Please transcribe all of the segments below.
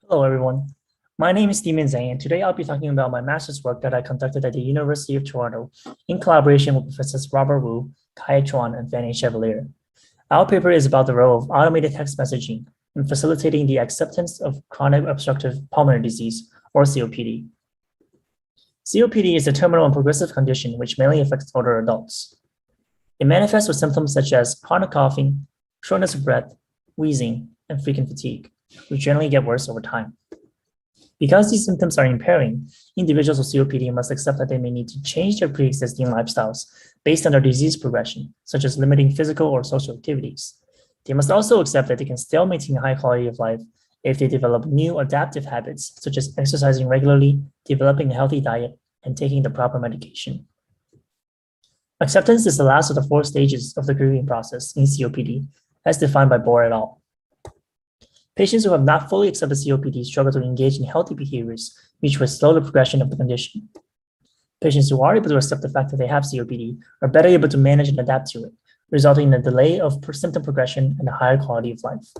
Hello, everyone. My name is Zeng, and today I'll be talking about my master's work that I conducted at the University of Toronto in collaboration with Professors Robert Wu, Khai, Truong, and Fanny Chevalier. Our paper is about the role of automated text messaging in facilitating the acceptance of chronic obstructive pulmonary disease, or COPD. COPD is a terminal and progressive condition which mainly affects older adults. It manifests with symptoms such as chronic coughing, shortness of breath, wheezing, and frequent fatigue, which generally get worse over time. Because these symptoms are impairing, individuals with COPD must accept that they may need to change their pre-existing lifestyles based on their disease progression, such as limiting physical or social activities. They must also accept that they can still maintain a high quality of life if they develop new adaptive habits, such as exercising regularly, developing a healthy diet, and taking the proper medication. Acceptance is the last of the 4 stages of the grieving process in COPD, as defined by Bohr et al. Patients who have not fully accepted COPD struggle to engage in healthy behaviors, which will slow the progression of the condition. Patients who are able to accept the fact that they have COPD are better able to manage and adapt to it, resulting in a delay of symptom progression and a higher quality of life.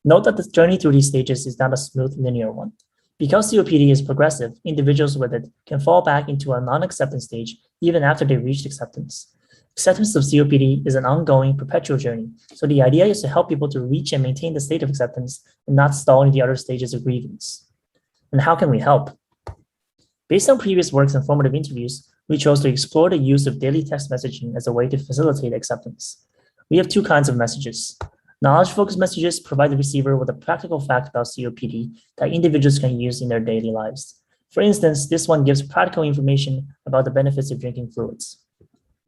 Note that the journey through these stages is not a smooth, linear one. Because COPD is progressive, individuals with it can fall back into a non-acceptance stage even after they've reached acceptance. Acceptance of COPD is an ongoing, perpetual journey, so the idea is to help people to reach and maintain the state of acceptance and not stall in the other stages of grievance. And how can we help? Based on previous works and formative interviews, we chose to explore the use of daily text messaging as a way to facilitate acceptance. We have 2 kinds of messages. Knowledge-focused messages provide the receiver with a practical fact about COPD that individuals can use in their daily lives. For instance, this one gives practical information about the benefits of drinking fluids.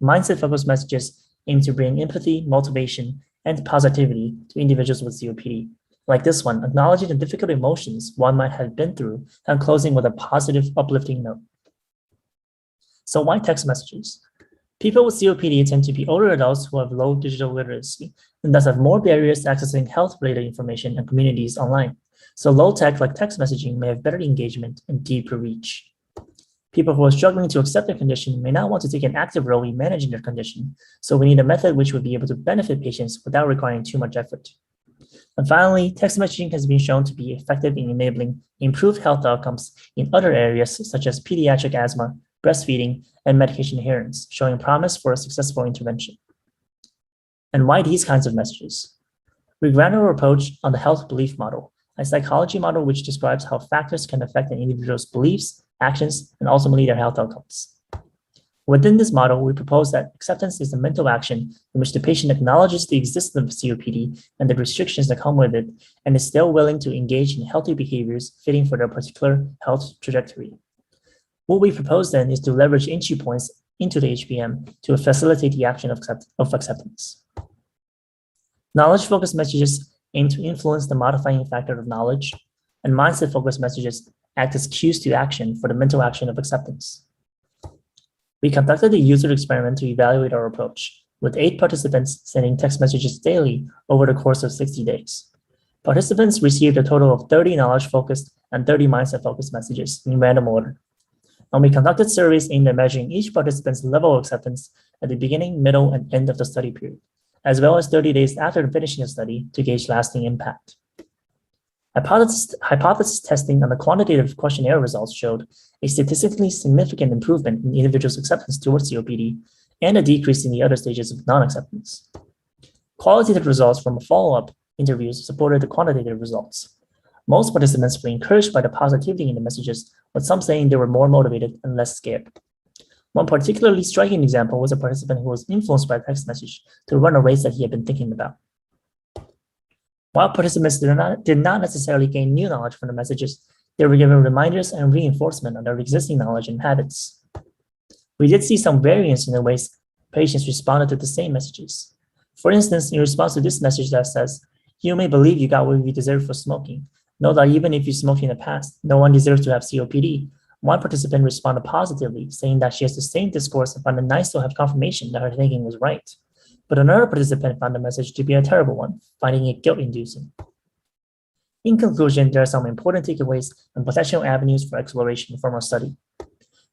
Mindset-focused messages aim to bring empathy, motivation, and positivity to individuals with COPD. Like this one, acknowledging the difficult emotions one might have been through and closing with a positive, uplifting note. So why text messages? People with COPD tend to be older adults who have low digital literacy and thus have more barriers to accessing health-related information and communities online. So low tech like text messaging may have better engagement and deeper reach. People who are struggling to accept their condition may not want to take an active role in managing their condition, so we need a method which would be able to benefit patients without requiring too much effort. And finally, text messaging has been shown to be effective in enabling improved health outcomes in other areas such as pediatric asthma, breastfeeding, and medication adherence, showing promise for a successful intervention. And why these kinds of messages? We grounded our approach on the health belief model, a psychology model which describes how factors can affect an individual's beliefs, actions, and ultimately their health outcomes. Within this model, we propose that acceptance is a mental action in which the patient acknowledges the existence of COPD and the restrictions that come with it, and is still willing to engage in healthy behaviors fitting for their particular health trajectory. What we propose then is to leverage entry points into the HBM to facilitate the action of acceptance. Knowledge-focused messages aim to influence the modifying factor of knowledge, and mindset-focused messages act as cues to action for the mental action of acceptance. We conducted a user experiment to evaluate our approach, with 8 participants sending text messages daily over the course of 60 days. Participants received a total of 30 knowledge-focused and 30 mindset-focused messages in random order. And we conducted surveys aimed at measuring each participant's level of acceptance at the beginning, middle, and end of the study period, as well as 30 days after finishing the study to gauge lasting impact. Hypothesis testing on the quantitative questionnaire results showed a statistically significant improvement in individuals' acceptance towards COPD and a decrease in the other stages of non-acceptance. Qualitative results from follow-up interviews supported the quantitative results. Most participants were encouraged by the positivity in the messages, with some saying they were more motivated and less scared. One particularly striking example was a participant who was influenced by a text message to run a race that he had been thinking about. While participants did not necessarily gain new knowledge from the messages, they were given reminders and reinforcement of their existing knowledge and habits. We did see some variance in the ways patients responded to the same messages. For instance, in response to this message that says, "You may believe you got what you deserve for smoking. Know that even if you smoked in the past, no one deserves to have COPD." One participant responded positively, saying that she has the same discourse and found it nice to have confirmation that her thinking was right. But another participant found the message to be a terrible one, finding it guilt-inducing. In conclusion, there are some important takeaways and potential avenues for exploration from our study.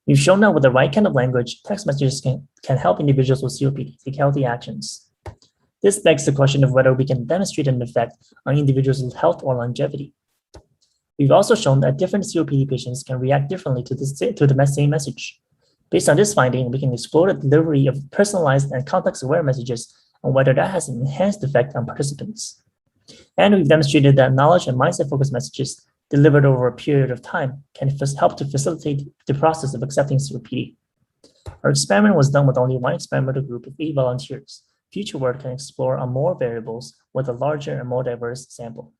We've shown that with the right kind of language, text messages can help individuals with COPD take healthy actions. This begs the question of whether we can demonstrate an effect on individuals' health or longevity. We've also shown that different COPD patients can react differently to the same message. Based on this finding, we can explore the delivery of personalized and context-aware messages and whether that has an enhanced effect on participants. And we've demonstrated that knowledge and mindset-focused messages delivered over a period of time can help to facilitate the process of accepting COPD. Our experiment was done with only one experimental group of 8 volunteers. Future work can explore on more variables with a larger and more diverse sample.